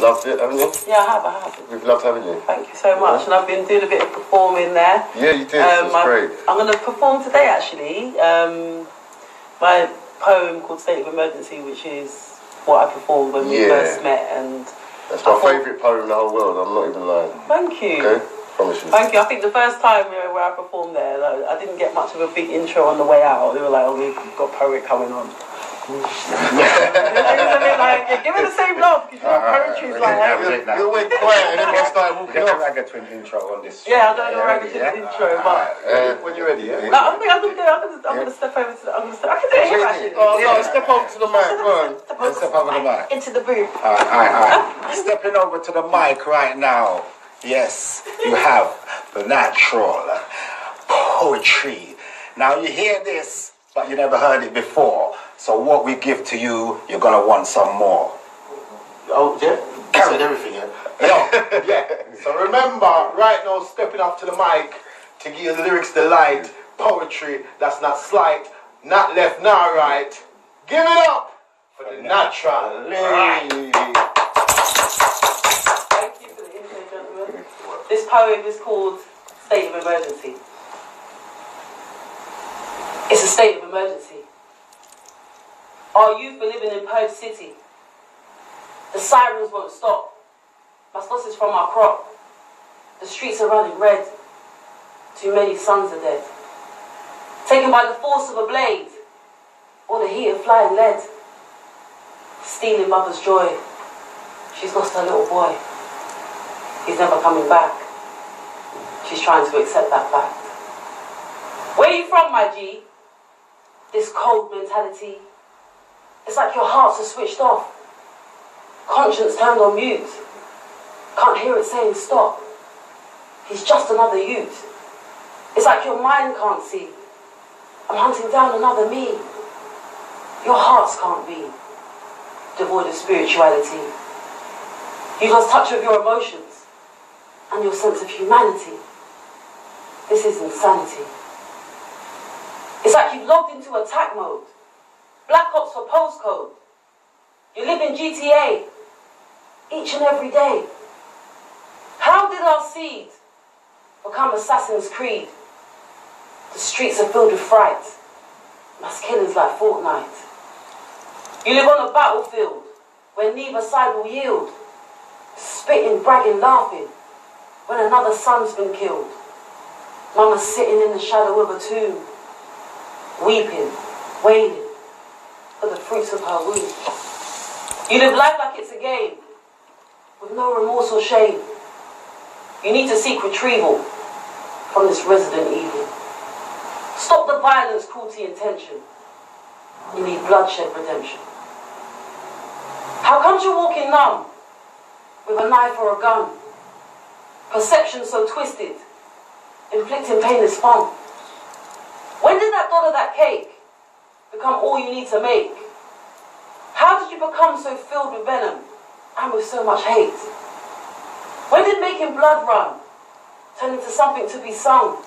Loved it, haven't you? Yeah, I have. We've loved having you. Thank you so much. And I've been doing a bit of performing there. Yeah, you did. It's great. I'm going to perform today, actually. My poem called State of Emergency, which is what I performed when we first met. And that's my favourite poem in the whole world. I'm not even lying. Thank you. Okay? Promise you. Thank you. I think the first time where I performed there, like, I didn't get much of a big intro on the way out. They were like, oh, we've got poet coming on. Give it the same love, because poetry's like... You went quiet and everyone started walking off. Ragga Twins intro on this. Yeah, I don't know Ragga Twins intro, but... when you're ready, yeah? No, I think I'm going to step over to the... I can do it here, actually. Oh, no, step over to the mic, go on. Step over the mic. Into the booth. Alright. Stepping over to the mic right now. Yes, you have the natural poetry. Now you hear this, but you never heard it before. So what we give to you, you're gonna want some more. Oh, yeah? You said everything, yeah? Yeah. So remember, right now, stepping up to the mic to give the lyrics delight, poetry that's not slight, not left, not right. Give it up for the Naturalie. Thank you for the intro, gentlemen. This poem is called State of Emergency. It's a state of emergency. Our youth are living in Perth City. The sirens won't stop. My losses from our crop. The streets are running red. Too many sons are dead. Taken by the force of a blade, or the heat of flying lead. Stealing mother's joy. She's lost her little boy. He's never coming back. She's trying to accept that fact. Where are you from, my G? This cold mentality. It's like your hearts are switched off. Conscience turned on mute. Can't hear it saying stop. He's just another youth. It's like your mind can't see. I'm hunting down another me. Your hearts can't be devoid of spirituality. You lost touch with your emotions and your sense of humanity. This is insanity. It's like you've logged into attack mode. Black Ops for postcode. You live in GTA each and every day. How did our seed become Assassin's Creed? The streets are filled with fright. Mass killings like Fortnite. You live on a battlefield where neither side will yield. Spitting, bragging, laughing when another son's been killed. Mama's sitting in the shadow of a tomb, weeping, wailing for the fruits of her womb. You live life like it's a game, with no remorse or shame. You need to seek retrieval from this resident evil. Stop the violence, cruelty, and tension. You need bloodshed redemption. How comes you're walking numb, with a knife or a gun? Perception so twisted, inflicting pain is fun. When did that dot of that cake become all you need to make? How did you become so filled with venom and with so much hate? When did making blood run turn into something to be sung?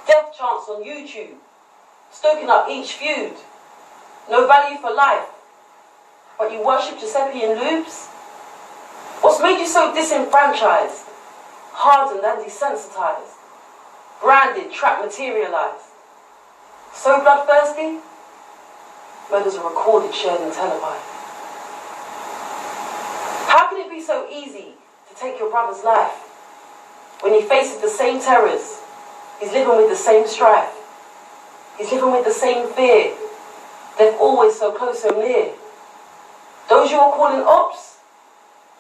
Death chants on YouTube, stoking up each feud. No value for life, but you worship Giuseppe and Lubes? What's made you so disenfranchised, hardened and desensitized, branded, trapped, materialized? So bloodthirsty? Murders are recorded, shared and televised. How can it be so easy to take your brother's life when he faces the same terrors? He's living with the same strife. He's living with the same fear. They're always so close, so near. Those you are calling ops,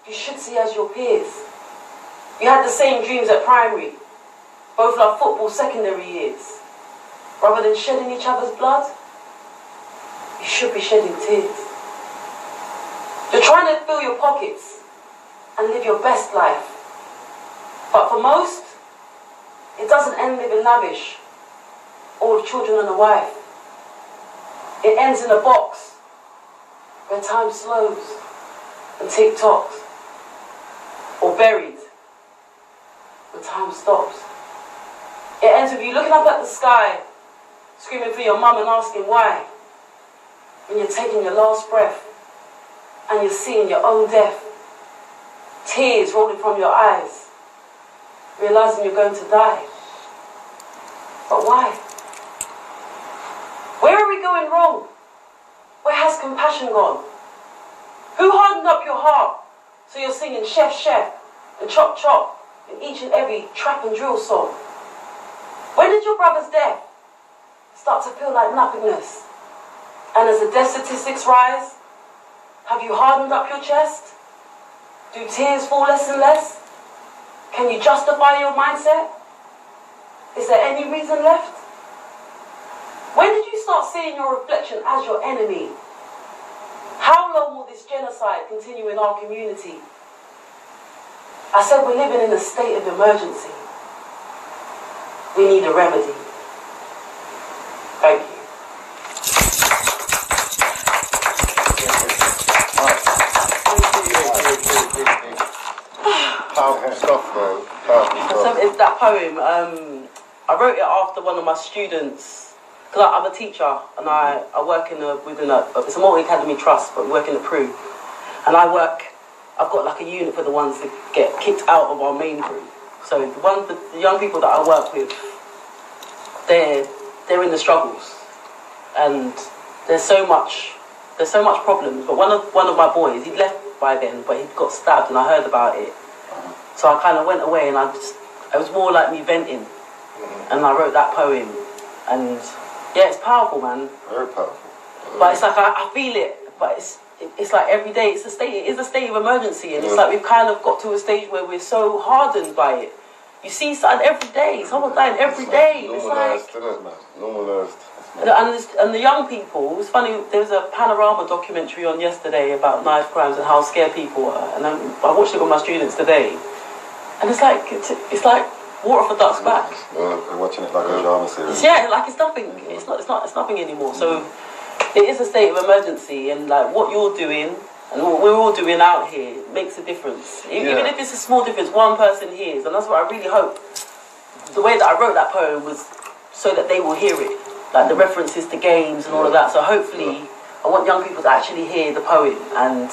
you should see as your peers. You had the same dreams at primary. Both love football secondary years. Rather than shedding each other's blood, you should be shedding tears. You're trying to fill your pockets and live your best life. But for most, it doesn't end living lavish, or with children and a wife. It ends in a box where time slows and tick-tocks, or buried when time stops. It ends with you looking up at the sky, screaming for your mum and asking why, when you're taking your last breath and you're seeing your own death Tears rolling from your eyes, realizing you're going to die. But why? Where are we going wrong? Where has compassion gone? Who hardened up your heart so you're singing chef, chef and chop, chop in each and every trap and drill song? When did your brother's death start to feel like nothingness? And as the death statistics rise, have you hardened up your chest? Do tears fall less and less? Can you justify your mindset? Is there any reason left? When did you start seeing your reflection as your enemy? How long will this genocide continue in our community? I said we're living in a state of emergency. We need a remedy. Thank you. Powerful stuff, man. Powerful stuff. It's that poem. I wrote it after one of my students, because I'm a teacher and I work within it's a multi-academy trust, but we work in a crew. And I've got like a unit for the ones that get kicked out of our main crew. So the young people that I work with, they're in the struggles, and there's so much problems. But one of my boys, he'd left by then, but he got stabbed, and I heard about it. So I kind of went away, and it was more like me venting, and I wrote that poem, and yeah, it's powerful, man. Very powerful. But it's like I feel it, but it's like every day it is a state of emergency, and it's like we've kind of got to a stage where we're so hardened by it. You see something every day, someone's dying every day. It's like normalised. And the young people, it was funny, there was a Panorama documentary on yesterday about knife crimes and how scared people are, and I watched it with my students today, and it's like water for ducks back. We're watching it like a drama series. Yeah, like it's nothing. It's nothing anymore. So it is a state of emergency, and like what you're doing and what we're all doing out here makes a difference. Even if it's a small difference, one person hears, and that's what I really hope. The way that I wrote that poem was so that they will hear it, like the references to games and all of that. So hopefully, I want young people to actually hear the poem and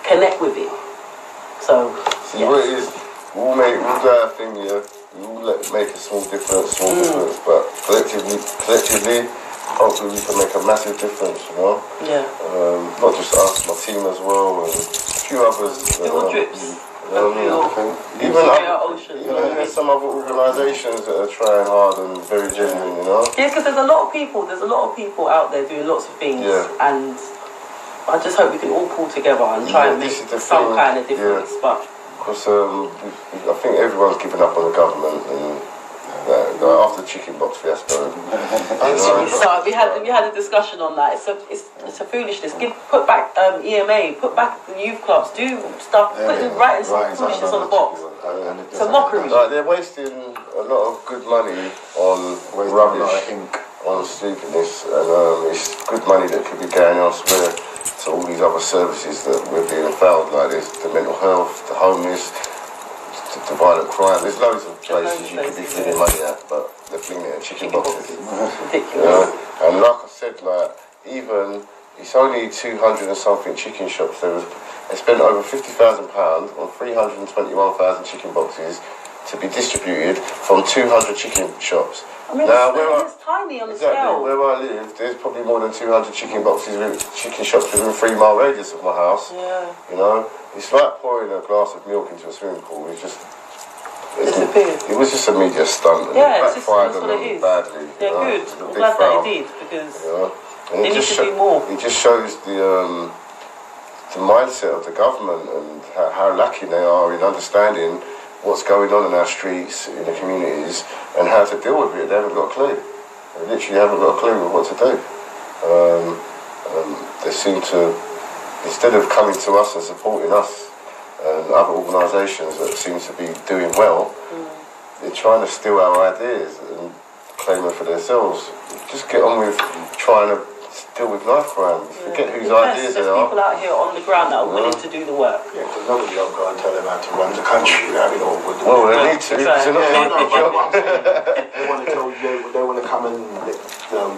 connect with it. So see what it is. We'll do our thing, yeah. We all make a small difference, but collectively, hopefully we can make a massive difference, you know? Yeah. Not just us, my team as well, and a few others. Little drips. Even there's some other organisations that are trying hard and very genuine, you know? Yeah, because there's a lot of people out there doing lots of things, and I just hope we can all pull together and try and make some kind of difference. But because I think everyone's given up on the government, and after the chicken box fiasco. So we had a discussion on that. It's a foolishness. Put back EMA, put back the youth clubs, do stuff, writing foolishness on the box. It's a mockery. They're wasting a lot of good money on rubbish, on stupidness, and it's good money that could be going elsewhere to all these other services that we're being failed, like this, the mental health, the homeless, the violent crime. There's loads of places you could be flinging money at, but they're flinging it at chicken boxes. Ridiculous. You know? And like I said, like, even it's only 200 and something chicken shops. They spent over £50,000 on 321,000 chicken boxes to be distributed from 200 chicken shops. I mean, it's tiny on the scale. Where I live, there's probably more than 200 chicken shops within a 3-mile radius of my house. Yeah. You know, it's like pouring a glass of milk into a swimming pool. It was just a media stunt, and it backfired on them badly. Yeah, good. I'm glad that it did, because they need to do more. It just shows the mindset of the government and how lacking they are in understanding what's going on in our streets, in the communities, and how to deal with it. They haven't got a clue. They literally haven't got a clue of what to do. They seem to, instead of coming to us and supporting us and other organisations that seem to be doing well, they're trying to steal our ideas and claim it for themselves. Just get on with trying to deal with knife crime. Forget whose ideas they are. There's people out here on the ground that are willing to do the work. Yeah, because nobody will go and tell them how to run the country. They need to. They want to tell you, they want to come and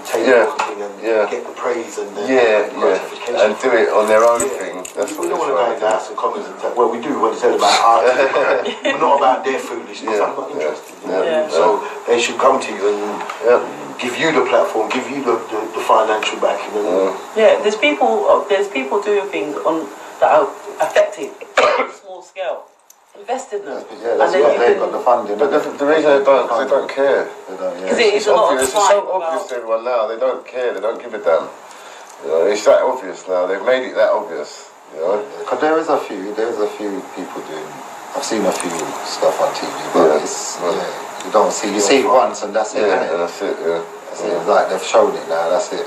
take something and get the praise and the gratification. And do it on their own thing. That's We don't want to go into House of Commons and tell, well, we do when it's about art, but not about their foolishness. Yeah, I'm not interested. You know? Yeah. So they should come to you and give you the platform, give you the financial backing. And Yeah, there's people doing things on that are affected on a small scale. Invest in them. Yeah, that's what they've got the funding. But the reason they don't, because they don't care. Because it is a lot of It's so obvious to everyone now. They don't care. They don't give a damn. You know, it's that obvious now. They've made it that obvious. You know. Because there's a few people doing. I've seen a few stuff on TV, but it's you don't see. You see it once and that's it. Yeah, Isn't it? and that's it. Yeah. It's like they've shown it now. That's it.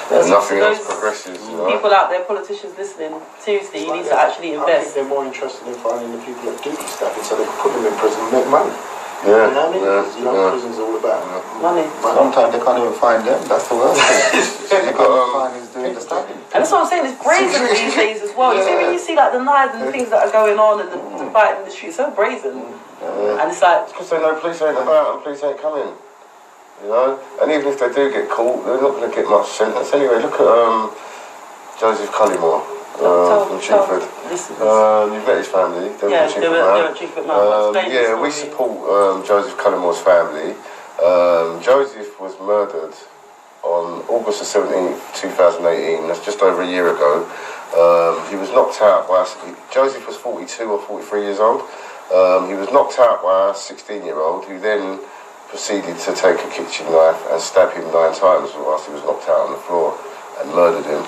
And nothing else progresses. You know. People out there, politicians listening, seriously, you need to actually I invest. think they're more interested in finding the people that do this stuff, so they can put them in prison and make money. Yeah, You know what I mean? Because, you know, prison's all about Money. Sometimes they can't even find them. That's the worst thing. They can't even find who's doing the stabbing. And that's what I'm saying, it's brazen these days as well. You see, when you see like the knives and the things that are going on and the fight in the street, so brazen. And it's like, Because they know police ain't about and police ain't coming. You know? And even if they do get caught, they're not going to get much sentence anyway. Look at Joseph Cullymore from Chingford. You've met his family. They were Chingford man. Yeah, we support Joseph Cullimore's family. Joseph was murdered on August the 17th, 2018. That's just over a year ago. He was knocked out by... Joseph was 42 or 43 years old. He was knocked out by a 16-year-old who then proceeded to take a kitchen knife and stab him 9 times whilst he was knocked out on the floor and murdered him.